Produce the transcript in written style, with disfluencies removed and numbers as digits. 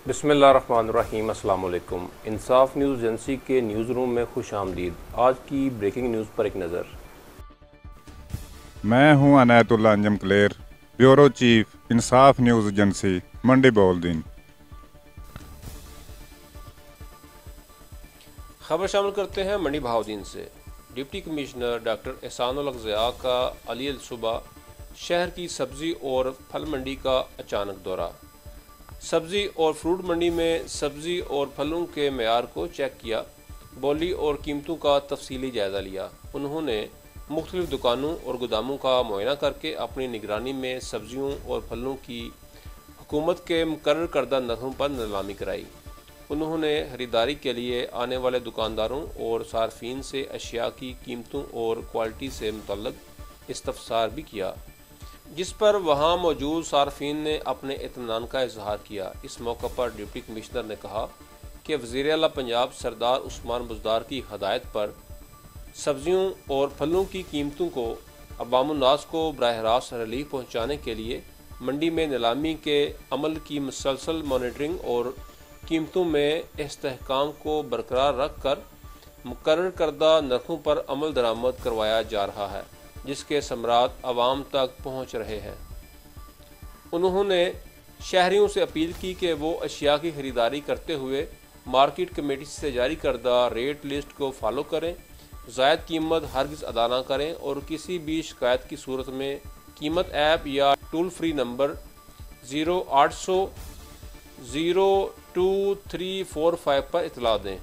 बिस्मिल्लाहिर्रहमानिर्रहीम। अस्सलाम वालेकुम। इंसाफ न्यूज़ एजेंसी के न्यूज़ रूम में खुश आमदीद। आज की ब्रेकिंग न्यूज़ पर एक नज़र। मैं हूं अनायतुल्लाह अंजम क्लेर, ब्यूरो चीफ, इंसाफ न्यूज़ एजेंसी, मंडी बॉलदीन। खबर शामिल करते हैं मंडी बहाउद्दीन से। डिप्टी कमिश्नर डॉक्टर एहसानुल हक ज़िया का अली सुबह शहर की सब्ज़ी और फल मंडी का अचानक दौरा। सब्ज़ी और फ्रूट मंडी में सब्ज़ी और फलों के मेयार को चेक किया, बोली और कीमतों का तफसीली जायज़ा लिया। उन्होंने मुख्तलिफ दुकानों और गोदामों का मुआयना करके अपनी निगरानी में सब्ज़ियों और फलों की हुकूमत के मुकर्रर करदा नरखों पर नीलामी कराई। उन्होंने खरीदारी के लिए आने वाले दुकानदारों और सार्फिन से अशिया की कीमतों और क्वालिटी से मुतल्लिक़ इस्तफसार भी किया, जिस पर वहाँ मौजूद सार्फिन ने अपने इत्मीनान का इजहार किया। इस मौके पर डिप्टी कमिश्नर ने कहा कि वज़ीर आला पंजाब सरदार उस्मान बुज़दार की हदायत पर सब्ज़ियों और फलों की कीमतों को अवामुन्नास को बराह रास्त रिलीफ पहुँचाने के लिए मंडी में नीलामी के अमल की मुसलसल मॉनिटरिंग और कीमतों में इस्तेहकाम को बरकरार रख कर मुकर्रर करदा नरखों पर अमल दरामद करवाया जा रहा है, जिसके समरात आवाम तक पहुँच रहे हैं। उन्होंने शहरियों से अपील की कि वो अशिया की खरीदारी करते हुए मार्केट कमेटी से जारी करदा रेट लिस्ट को फॉलो करें, ज़ायद कीमत हरगिज़ अदा न करें और किसी भी शिकायत की सूरत में कीमत ऐप या टोल फ्री नंबर 0800 0345 पर इतला दें।